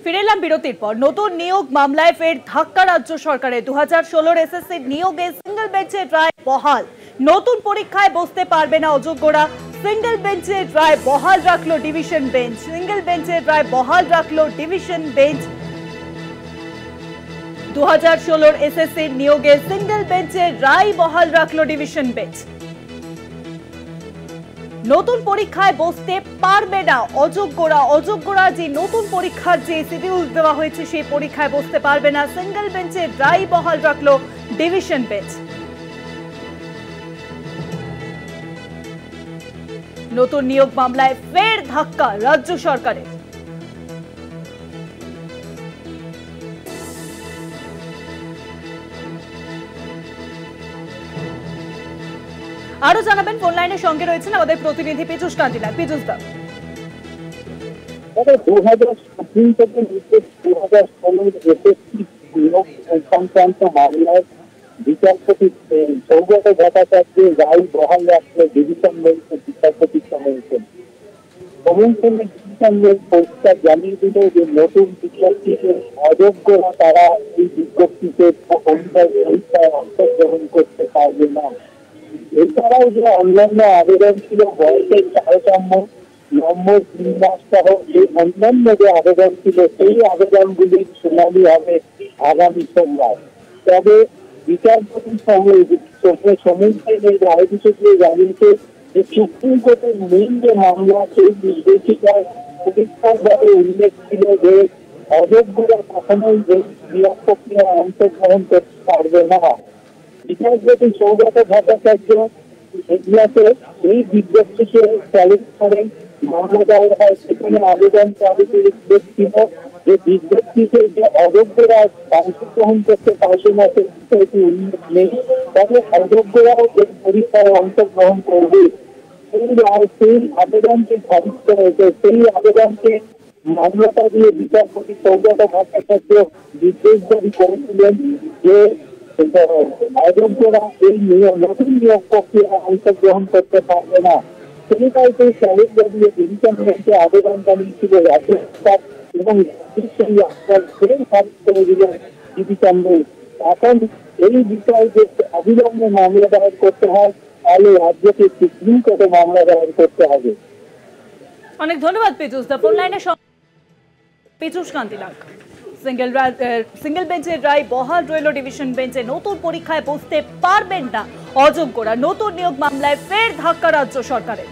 ফিরে এলাম বিরতির পর। নতুন নিয়োগ মামলায় ফের ধাক্কা রাজ্য সরকারের। 2016 এসএসসি নিয়োগে সিঙ্গেল বেঞ্চের রায় বহাল। নতুন পরীক্ষায় বসতে পারবে না অযোগ্যরা। সিঙ্গেল বেঞ্চের রায় বহাল রাখলো ডিভিশন বেঞ্চ। সিঙ্গেল বেঞ্চের রায় বহাল রাখলো ডিভিশন বেঞ্চ। 2016 এসএসসি নিয়োগে সিঙ্গেল বেঞ্চের রায় বহাল রাখলো ডিভিশন বেঞ্চ। নতুন পরীক্ষায় বসতে পারবে না অযোগ্যরা যে নতুন পরীক্ষার যে শিডিউল দেওয়া হয়েছে সেই পরীক্ষায় বসতে পারবে না। সিঙ্গেল বেঞ্চের রায় বহাল রাখলো ডিভিশন বেঞ্চ। নতুন নিয়োগ মামলায় ফের ধাক্কা রাজ্য সরকারের। আরো জানাবেন, ফোন লাইনের সঙ্গে রয়েছেন আমাদের প্রতিনিধি পীযূষ কান্তিলাল। পীযূষ দা, 2017 থেকে 2016 এসএসসি নিয়োগ সংক্রান্ত মামলায় বিচারপতি সৌগত ভট্টাচার্যের রায় বহাল রাখলে ডিভিশন বেঞ্চের বিচারপতি কমিশন ডিভিশন বেঞ্চ পরিষ্কার জানিয়ে দিল যে নতুন বিচারপতিকে অযোগ্যরা তারা এই বিজ্ঞপ্তিতে পরীক্ষায় অংশগ্রহণ করতে পারবে না। এছাড়াও যে অন্যান্য আবেদন ছিল বয়সের তারতম্য, নম্বর 3 মাস সহ এই অন্যান্য যে আবেদন ছিল সেই আবেদনগুলির শুনানি হবে আগামী সোমবার। তবে বিচারপতি সমীক্ষের এই রায় বিষয়ে জানিয়েছে যে সুপ্রিম কোর্টের মেইন যে মামলা সেই নির্দেশিকায় পরীক্ষারভাবে উল্লেখ ছিল যে অযোগ্যরা কখনোই নিয়োগ প্রক্রিয়ায় অংশগ্রহণ করতে পারবে না। বিচারপতি সৌগত ভট্টাচার্য এগুলাতে এই বিজ্ঞপ্তিকে চ্যালেঞ্জ করে মামলা দায়ের হয়। সেখানে আবেদনকারীদের উল্লেখ ছিল যে বিজ্ঞপ্তিতে যে অযোগ্যরা অংশগ্রহণ করতে পারবে না সে বিষয়টি উল্লেখ নেই, তবে অযোগ্যরাও এই পরীক্ষায় অংশগ্রহণ করবে। সেই আবেদনকে খারিজ করেছে। সেই আবেদনকে মামলাটা দিয়ে বিচারপতি সৌগত ভট্টাচার্য নির্দেশ জারি করেছিলেন যে অযোগ্যরা এই নতুন নিয়োগ প্রক্রিয়ায় অংশগ্রহণ করতে পারবে না। সেই কারণে চ্যালেঞ্জ জানিয়ে ডিভিশন বেঞ্চে আবেদন জানিয়েছিল রাজ্য সরকার এবং সেই আবেদন খারিজ করে দিলেন ডিভিশন বেঞ্চ। এখন এই বিষয়ে যে অবিলম্বে মামলা দায়ের করতে হয় তাহলে রাজ্যকে সুপ্রিম কোর্টে মামলা দায়ের করতে হবে। অনেক ধন্যবাদ পীযূষ দা। ফোন লাইনে পীযূষ কান্তিলাল। সিঙ্গেল বেঞ্চের রায় বহাল রইল ডিভিশন বেঞ্চে। নতুন পরীক্ষায় বসতে পারবেন না অযোগ্যরা। নতুন নিয়োগ মামলায় ফের ধাক্কা রাজ্য সরকারের।